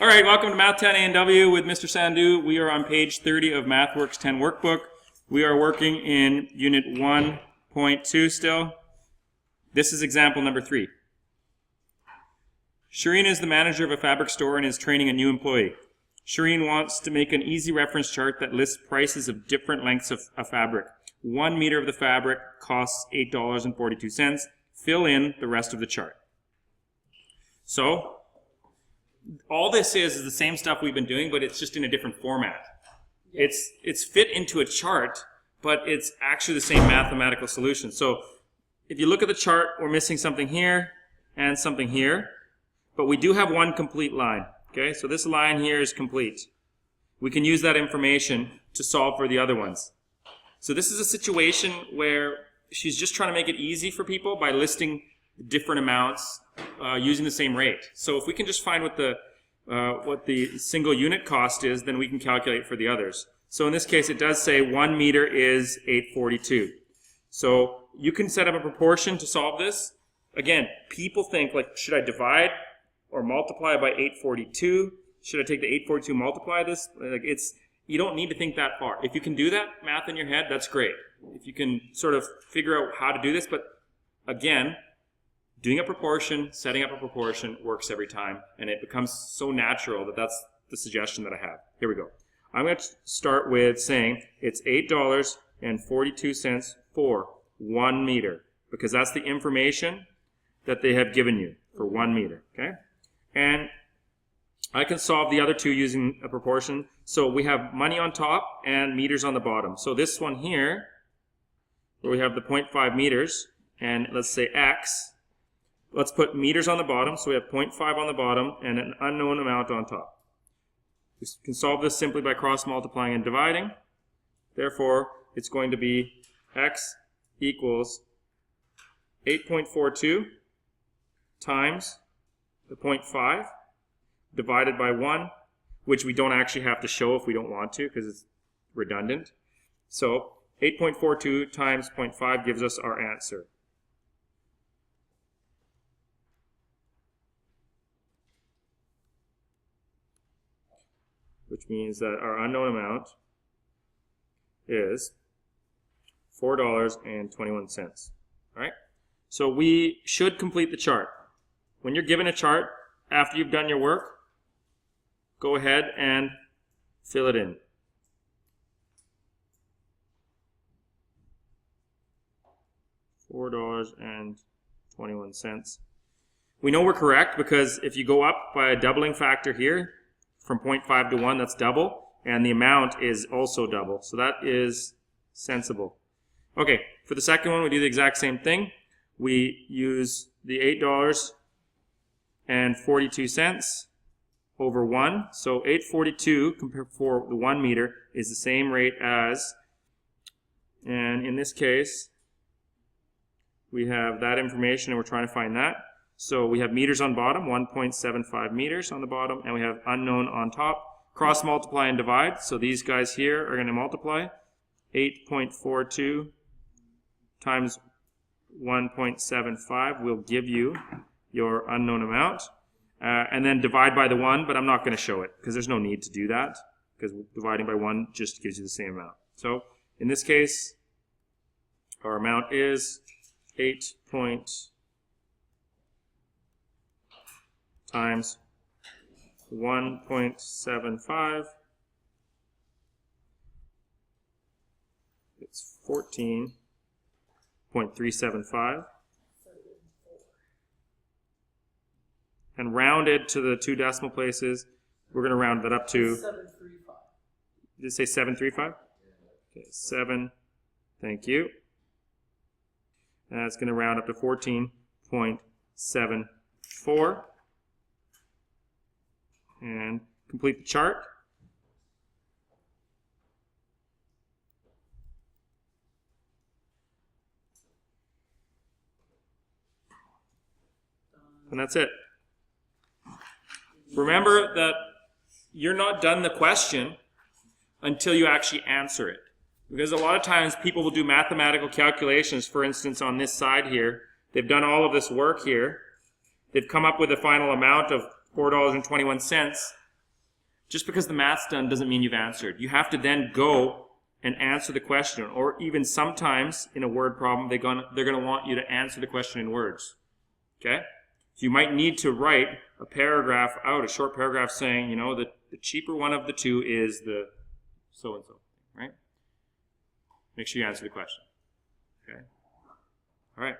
All right, welcome to Math 10 A&W with Mr. Sandhu. We are on page 30 of Mathworks 10 workbook. We are working in unit 1.2 still. This is example number 3. Shireen is the manager of a fabric store and is training a new employee. Shireen wants to make an easy reference chart that lists prices of different lengths of fabric. 1 meter of the fabric costs $8.42. Fill in the rest of the chart. So, all this is the same stuff we've been doing, but it's just in a different format. It's fit into a chart, but it's actually the same mathematical solution. So if you look at the chart, we're missing something here and something here, but we do have one complete line. Okay, so this line here is complete. We can use that information to solve for the other ones. So this is a situation where she's just trying to make it easy for people by listing different amounts using the same rate. So if we can just find what the single unit cost is, then we can calculate for the others. So in this case, it does say 1 meter is $8.42. So you can set up a proportion to solve this. Again, people think, like, should I divide or multiply by 842? Should I take the 842 multiply this? Like, you don't need to think that far. If you can do that math in your head, that's great. If you can sort of figure out how to do this, but again, doing a proportion, setting up a proportion works every time, and it becomes so natural that that's the suggestion that I have. Here we go. I'm going to start with saying it's $8.42 for 1 meter, because that's the information that they have given you for 1 meter, okay? And I can solve the other two using a proportion. So we have money on top and meters on the bottom. So this one here, where we have the 0.5 meters, and let's say X, let's put meters on the bottom, so we have 0.5 on the bottom and an unknown amount on top. We can solve this simply by cross-multiplying and dividing. Therefore, it's going to be X equals 8.42 times the 0.5 divided by 1, which we don't actually have to show if we don't want to because it's redundant. So 8.42 times 0.5 gives us our answer. Which means that our unknown amount is $4.21. All right? So we should complete the chart. When you're given a chart, after you've done your work, go ahead and fill it in. $4.21. We know we're correct because if you go up by a doubling factor here, from 0.5 to 1, that's double, and the amount is also double. So that is sensible. Okay, for the second one, we do the exact same thing. We use the $8.42 over 1. So 8.42 compared for the 1 meter is the same rate as, and in this case, we have that information and we're trying to find that. So we have meters on bottom, 1.75 meters on the bottom, and we have unknown on top. Cross multiply and divide. So these guys here are going to multiply. 8.42 times 1.75 will give you your unknown amount. And then divide by the 1, but I'm not going to show it because there's no need to do that because dividing by 1 just gives you the same amount. So in this case, our amount is 8. Times 1.75, it's 14.375, and rounded to the 2 decimal places, we're going to round that up to 735. Did it say 735? Okay, 7, thank you. And that's going to round up to 14.74. And complete the chart. And that's it. Remember that you're not done the question until you actually answer it. Because a lot of times people will do mathematical calculations, for instance, on this side here. They've done all of this work here. They've come up with a final amount of $4.21, Just because the math's done doesn't mean you've answered. You have to then go and answer the question, or even sometimes in a word problem, they're going to want you to answer the question in words. Okay? So you might need to write a paragraph out, a short paragraph saying, you know, the cheaper one of the two is the so-and-so, right? Make sure you answer the question. Okay? All right.